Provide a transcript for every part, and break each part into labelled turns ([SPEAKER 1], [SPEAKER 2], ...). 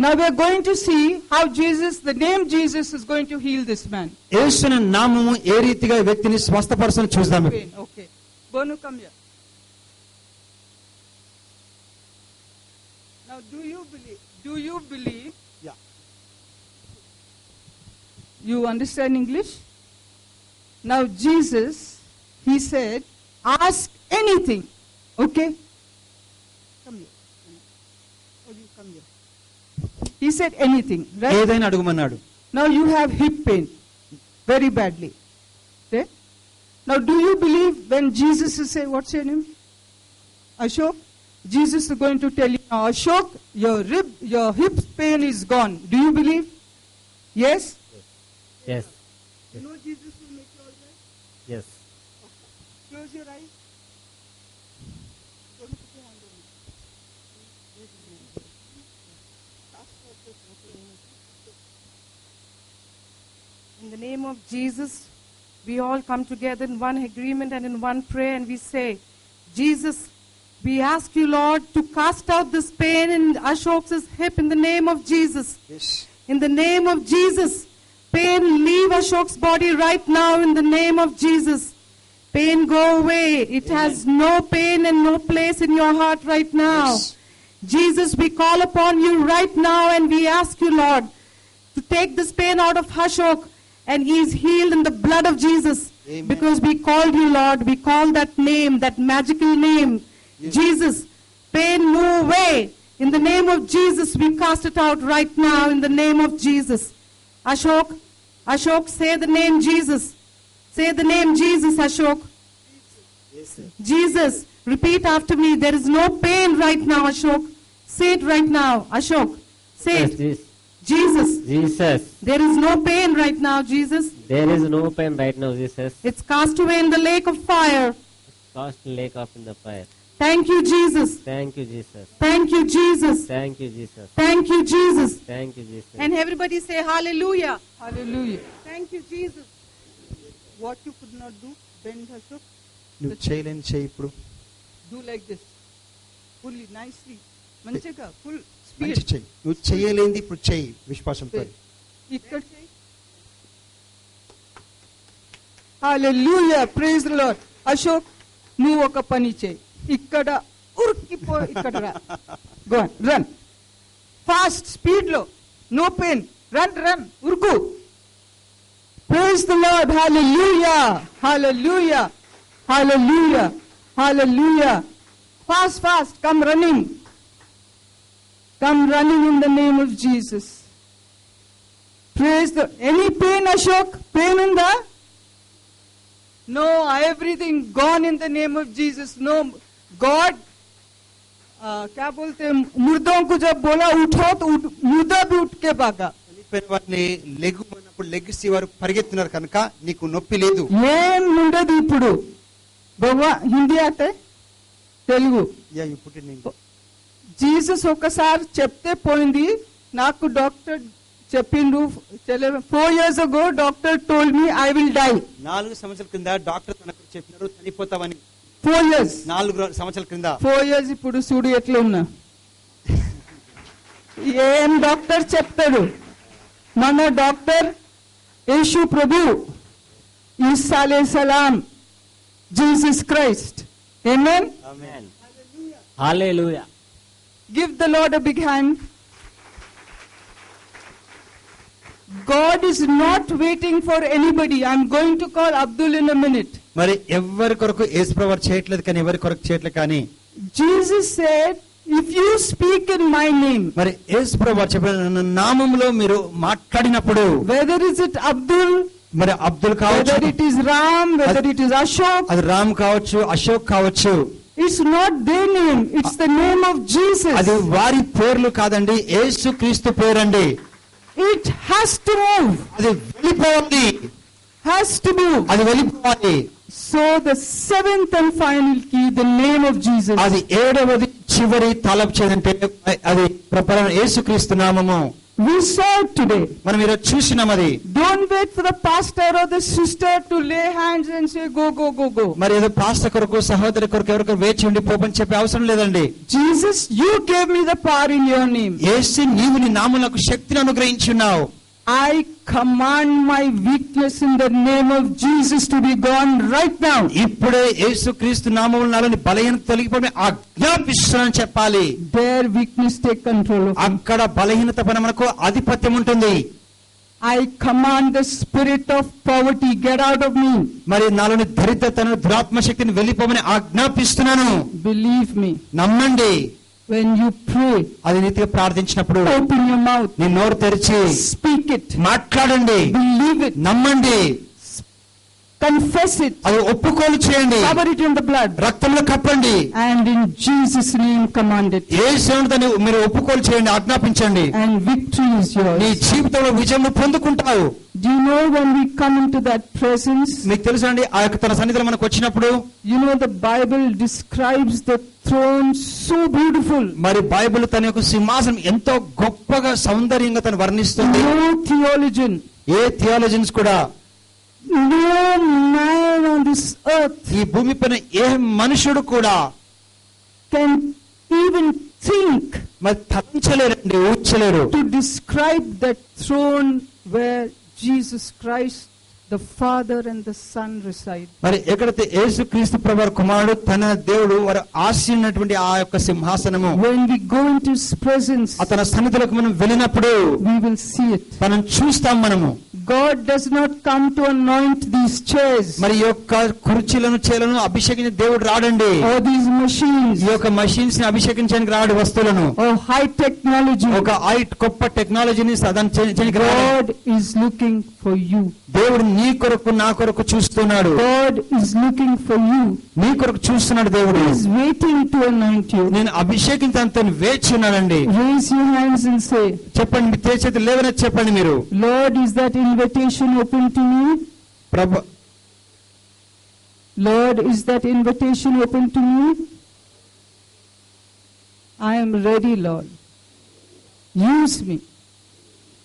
[SPEAKER 1] Now we are going to see how Jesus, the name Jesus, is going to heal this man.
[SPEAKER 2] యేసుని నామము ఏ రీతిగా ఈ వ్యక్తిని స్వస్థపరచును చూద్దాం.
[SPEAKER 1] Okay. Bonu, come here. Now do you believe?
[SPEAKER 2] Yeah.
[SPEAKER 1] You understand English? Now Jesus, he said, ask anything. Okay? Come here. Oh, you come here. He said anything, right?
[SPEAKER 2] ఏదైనా అడుగుమన్నాడు.
[SPEAKER 1] Now you have hip pain very badly. Okay? Now do you believe when Jesus is saying, what's your name? Ashok? Jesus is going to tell you, now Ashok, your hip pain is gone. Do you believe? Yes?
[SPEAKER 3] Yes.
[SPEAKER 1] You know Jesus will make you all right?
[SPEAKER 3] Yes.
[SPEAKER 1] Close your eyes. Don't put your hand on me.
[SPEAKER 4] In the name of Jesus, we all come together in one agreement and in one prayer, and we say, Jesus, we ask you, Lord, to cast out this pain in Ashok's hip in the name of Jesus.
[SPEAKER 2] Yes.
[SPEAKER 4] In the name of Jesus, pain leave Ashok's body right now in the name of Jesus. Pain go away. It has no pain and no place in your heart right now.
[SPEAKER 2] Yes.
[SPEAKER 4] Jesus, we call upon you right now and we ask you, Lord, to take this pain out of Ashok, and he is healed in the blood of Jesus.
[SPEAKER 2] Amen.
[SPEAKER 4] Because we called you, Lord. We call that name, that magical name,
[SPEAKER 2] Yes.
[SPEAKER 4] Jesus. Pain move away. In the name of Jesus, we cast it out right now in the name of Jesus. Ashok, say the name Jesus. Say the name Jesus, Ashok.
[SPEAKER 2] Yes, sir.
[SPEAKER 4] Jesus, repeat after me. There is no pain right now, Ashok. Say it right now, Ashok. Say
[SPEAKER 3] Yes,
[SPEAKER 4] it.
[SPEAKER 3] Jesus.
[SPEAKER 4] Jesus.
[SPEAKER 3] Jesus.
[SPEAKER 4] There is no pain right now, Jesus.
[SPEAKER 3] There is no pain right now, Jesus.
[SPEAKER 4] It's cast away in the lake of fire.
[SPEAKER 3] Cast lake off in the fire.
[SPEAKER 4] Thank you, Jesus.
[SPEAKER 3] Thank you, Jesus.
[SPEAKER 4] Thank you, Jesus.
[SPEAKER 3] Thank you, Jesus.
[SPEAKER 4] Thank you, Jesus.
[SPEAKER 3] Thank you, Jesus.
[SPEAKER 4] And everybody say hallelujah.
[SPEAKER 1] Hallelujah.
[SPEAKER 4] Thank you, Jesus.
[SPEAKER 1] What you could not do, bend Ashok.
[SPEAKER 2] నువ్వు చేయలేని చేయి ఇప్పుడు.
[SPEAKER 1] Do like this. Fully, nicely. Manchiga, full
[SPEAKER 2] మంచి
[SPEAKER 1] speed.
[SPEAKER 2] చేయి. నువ్వు చేయలేనిది ఇప్పుడు చేయి విశ్వాసంతో.
[SPEAKER 1] ఇక్కడ Hallelujah. Praise the Lord. Ashok, నువ్వు ఒక పని చేయి. ఇక్కడ ఉరికిపో, ఇక్కడ రా. Go on, run. Fast, speed లో. No pain. Run. ఉరుకు. Praise the Lord. Hallelujah. Hallelujah. Hallelujah. Hallelujah. Fast. Come running. Come running in the name of Jesus. Praise the... Any pain, Ashok? Pain in the... No, everything gone in the name of Jesus. No, God... क्या बोलते हैं, मुर्दों को जब बोला उठो तो मुर्दा भी उठ के भागा.
[SPEAKER 2] చనిపోయిన వారిని లెగ్గుమన్నప్పుడు లెగ్గిసి వారు పరిగెత్తున్నారు కనుక నీకు నొప్పి లేదు.
[SPEAKER 1] ఏం ఉండదు ఇప్పుడు. భగవా హిందీ అంటే Telugu.
[SPEAKER 2] Yeah you put in English.
[SPEAKER 1] Jesus ఒకసారి చెప్తే పోయింది. నాకు డాక్టర్ చెప్పిండు 4 years ago doctor told me I will die.
[SPEAKER 2] 4 సంవత్సరాల కింద డాక్టర్ తనకు చెప్పినారు చనిపోతావని.
[SPEAKER 1] 4 years.
[SPEAKER 2] 4 సంవత్సరాల కింద.
[SPEAKER 1] 4 years ఇప్పుడు చూడు ఎట్లా ఉన్నా. ఏం డాక్టర్ చెప్తాడు? మన డాక్టర్ యేసు ప్రభు, ఈసా అలైహిస్సలాం, Jesus Christ. Amen.
[SPEAKER 3] Amen. Hallelujah.
[SPEAKER 1] Give the Lord a big hand. God is not waiting for anybody. I'm going to call Abdul in a minute.
[SPEAKER 2] మరి ఎవరి కొరకు యేసుప్రభు చేయట్లేదు కానీ ఎవరి కొరకు చేయట్లేదు కానీ
[SPEAKER 1] Jesus said, if you speak in my name,
[SPEAKER 2] మరి యేసుప్రభు చెప్పిన నామములో మీరు మాట్లాడినప్పుడు
[SPEAKER 1] whether is it Abdul,
[SPEAKER 2] మరి అబ్దుల్ కావచ్చు,
[SPEAKER 1] whether it is Ram, whether it is Ashok,
[SPEAKER 2] అది రామ్ కావచ్చు, అశోక్ కావచ్చు,
[SPEAKER 1] it's not their name, it's the name of Jesus.
[SPEAKER 2] అది వారి పేర్లు కాదండి, యేసు క్రీస్తు పేరండి.
[SPEAKER 1] It has to move.
[SPEAKER 2] అది వెళ్ళిపోవాలి,
[SPEAKER 1] Has to move.
[SPEAKER 2] అది వెళ్ళిపోవాలి.
[SPEAKER 1] So the seventh and final key, the name of Jesus.
[SPEAKER 2] అది 7వది చివరి తలపు చేదంటే అది యేసు క్రీస్తు నామము.
[SPEAKER 1] We saw it today.
[SPEAKER 2] మనం ఈరోజు చూసినాం అది.
[SPEAKER 1] Don't wait for the pastor or the sister to lay hands and say, go, go, go, go.
[SPEAKER 2] మరి ఏదో పాస్టర్ కొరకు సహోదరి కొరకు ఎవరికో వేచి ఉండి పోపని చెప్పే అవసరం లేదండి.
[SPEAKER 1] Jesus, you gave me the power in your name.
[SPEAKER 2] యేసు నీవు నీ నామమునకు శక్తిని అనుగ్రహించున్నావు.
[SPEAKER 1] I command my weakness in the name of Jesus to be gone right now.
[SPEAKER 2] ఇప్పుడే యేసుక్రీస్తు నామములో నాలోని బలహీనత తొలగిపోయి ఆజ్ఞాపిస్తున్నానని చెప్పాలి.
[SPEAKER 1] Their weakness take control of me.
[SPEAKER 2] అక్కడ బలహీనత పైన మనకు ఆధిపత్యం ఉంటుంది.
[SPEAKER 1] I command the spirit of poverty, get out of me.
[SPEAKER 2] మరి నాలోని దరిద్రతను దురాత్మ శక్తిని వెళ్ళిపోమని ఆజ్ఞాపిస్తున్నాను.
[SPEAKER 1] Believe me.
[SPEAKER 2] నమ్మండి.
[SPEAKER 1] When you pray,
[SPEAKER 2] అది నీతిగా ప్రార్థించినప్పుడు
[SPEAKER 1] open your mouth.
[SPEAKER 2] నీ నోరు తెరిచి
[SPEAKER 1] Speak it.
[SPEAKER 2] మాట్లాడండి.
[SPEAKER 1] Believe it.
[SPEAKER 2] నమ్మండి.
[SPEAKER 1] Confess it.
[SPEAKER 2] అది ఒప్పుకోలు చేయండి.
[SPEAKER 1] Cover it in the blood.
[SPEAKER 2] రక్తంలో కప్పండి.
[SPEAKER 1] And in Jesus' name command it.
[SPEAKER 2] యేసుని దాన్ని మీరు ఒప్పుకోలు చేయండి, ఆజ్ఞాపించండి.
[SPEAKER 1] And victory is
[SPEAKER 2] నీ
[SPEAKER 1] yours.
[SPEAKER 2] జీవితంలో విజయం పొందుకుంటావు.
[SPEAKER 1] Do you know when we come into that presence?
[SPEAKER 2] మీకు తెలుసండి ఆ యొక్క తన సన్నిధిలో మనకు వచ్చినప్పుడు
[SPEAKER 1] You know the Bible describes the throne so beautiful.
[SPEAKER 2] మరి బైబిల్ తన యొక్క సింహాసనం ఎంతో గొప్పగా సౌందర్యంగా తను వర్ణిస్తుంది.
[SPEAKER 1] No theologian,
[SPEAKER 2] ఏ థియాలజన్స్ కూడా
[SPEAKER 1] no man on this earth
[SPEAKER 2] ఈ భూమి పైన ఏ మనుషుడు కూడా
[SPEAKER 1] can even think
[SPEAKER 2] మరి తలంచలేరండి, ఊహించలేరు.
[SPEAKER 1] to describe that throne where Jesus Christ, the Father and the Son reside.
[SPEAKER 2] మరి ఎక్కడైతే యేసుక్రీస్తు ప్రభువు కుమారుడు తన దేవుడు వారు ఆశీర్వదించినటువంటి ఆ యొక్క సింహాసనము,
[SPEAKER 1] When we go into His presence,
[SPEAKER 2] అతని సన్నిధిలోకి మనం వెళ్ళినప్పుడు
[SPEAKER 1] we will see it.
[SPEAKER 2] మనం చూస్తాం. మనము
[SPEAKER 1] God does not come to anoint these chairs
[SPEAKER 2] మరి ఈ యొక్క కుర్చీలను చేలను అభిషేకించిన దేవుడు రాడండి.
[SPEAKER 1] or these machines
[SPEAKER 2] ఈ యొక్క మషిన్స్ ని అభిషేకించడానికి రాడు, వస్తువులను
[SPEAKER 1] or high technology.
[SPEAKER 2] ఒక గొప్ప టెక్నాలజీని సాధన చేయడానికి రాడు.
[SPEAKER 1] God is looking for you.
[SPEAKER 2] దేవుడు నీ కొరకు నా కొరకు చూస్తున్నాడు.
[SPEAKER 1] God is looking for you.
[SPEAKER 2] నీ కొరకు చూస్తున్నాడు దేవుడు.
[SPEAKER 1] He is waiting to anoint you.
[SPEAKER 2] నేను అభిషేకించడానికి వేచి ఉన్నానండి.
[SPEAKER 1] Raise your hands and say,
[SPEAKER 2] చెప్పండి, మీ చేతి లేవనని చెప్పండి మీరు.
[SPEAKER 1] Lord, is that invitation open to me?
[SPEAKER 2] Prabhu,
[SPEAKER 1] Lord, is that invitation open to me? I am ready, Lord. Use me.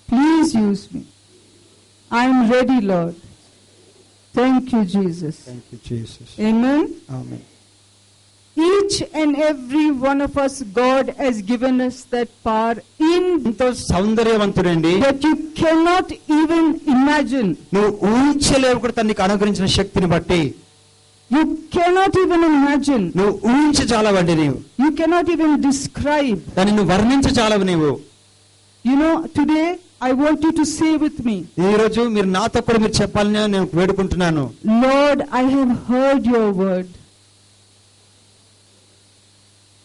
[SPEAKER 1] Please use me. I am ready, Lord. Thank you, Jesus.
[SPEAKER 2] Thank you Jesus.
[SPEAKER 1] Amen.
[SPEAKER 2] Amen.
[SPEAKER 1] Each and every one of us, God has given us that power in
[SPEAKER 2] ఎంతో సౌందర్యవంతుడండి.
[SPEAKER 1] that you cannot even imagine.
[SPEAKER 2] నువ్వు ఊహించలేవు కూడా తనకి అనుగ్రహించిన శక్తిని బట్టి.
[SPEAKER 1] You cannot even imagine.
[SPEAKER 2] నువ్వు ఊహించజాలవండి. నీవు
[SPEAKER 1] You cannot even describe.
[SPEAKER 2] దాన్ని నువ్వు వర్ణించజాలవు. నీవు
[SPEAKER 1] You know, today I want you to say with me,
[SPEAKER 2] ఈ రోజు మీరు నాతో కూడా మీరు చెప్పాలని నేను వేడుకుంటున్నాను.
[SPEAKER 1] Lord, I have heard your word.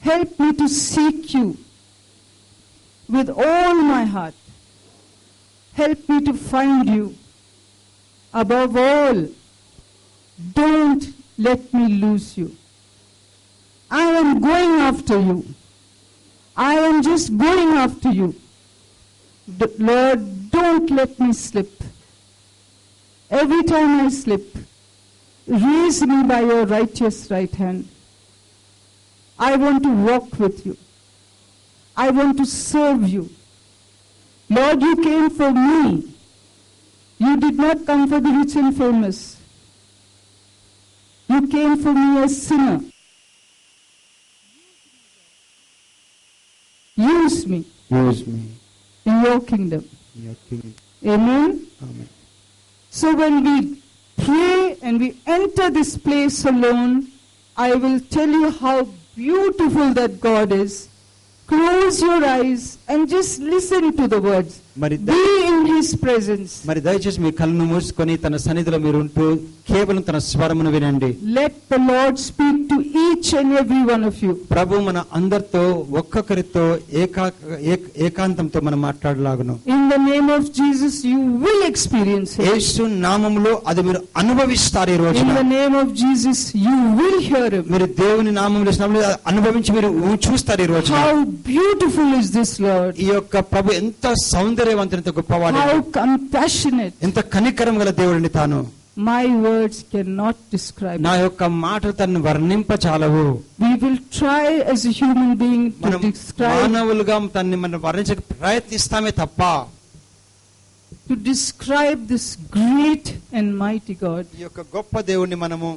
[SPEAKER 1] Help me to seek you with all my heart. Help me to find you. Above all, don't let me lose you. I am going after you. I am just going after you. Lord, don't let me slip. Every time I slip, raise me by your righteous right hand. I want to walk with you. I want to serve you. Lord, you came for me. You did not come for the rich and famous. You came for me as sinner. Use me
[SPEAKER 2] use me
[SPEAKER 1] in your kingdom.
[SPEAKER 2] In your Kingdom.
[SPEAKER 1] Amen.
[SPEAKER 2] Amen.
[SPEAKER 1] So when we pray and we enter this place alone, I will tell you how beautiful that God is. Close your eyes and just listen to the words.
[SPEAKER 2] మరి
[SPEAKER 1] Be in His presence.
[SPEAKER 2] మరి దయచేసి మీ కళ్ళను మూసుకొని తన సన్నిధిలో మీరు ఉంటూ కేవలం తన స్వరమును వినండి.
[SPEAKER 1] Let the Lord speak to each and every one of you.
[SPEAKER 2] ప్రభు మన అందరితో ఒక్కొక్కరితో ఏకాంతంతో మనం మాట్లాడలాగును.
[SPEAKER 1] In the name of Jesus, you will experience Him.
[SPEAKER 2] యేసు నామములో అది మీరు అనుభవిస్తారు. ఈ రోజు
[SPEAKER 1] In the name of Jesus, you will hear Him.
[SPEAKER 2] మీరు దేవుని నామములో అనుభవించి మీరు చూస్తారు. ఈ రోజు
[SPEAKER 1] How beautiful is this Lord?
[SPEAKER 2] ఈ యొక్క ప్రభు ఎంత సౌందర్యవంతుడు, ఎంత గొప్పవాడు,
[SPEAKER 1] How compassionate.
[SPEAKER 2] ఎంత కనికరం గల దేవుడిని తాను.
[SPEAKER 1] My words cannot describe
[SPEAKER 2] నా
[SPEAKER 1] it.
[SPEAKER 2] యొక్క మాటలు తనను వర్ణింప చాలవు.
[SPEAKER 1] We will try as a human being to
[SPEAKER 2] మనం
[SPEAKER 1] describe
[SPEAKER 2] మానవులుగా తనని మనం వర్ణించక ప్రయత్నిస్తామే తప్ప
[SPEAKER 1] this great and mighty God.
[SPEAKER 2] ఈ యొక్క గొప్ప దేవుణ్ణి మనము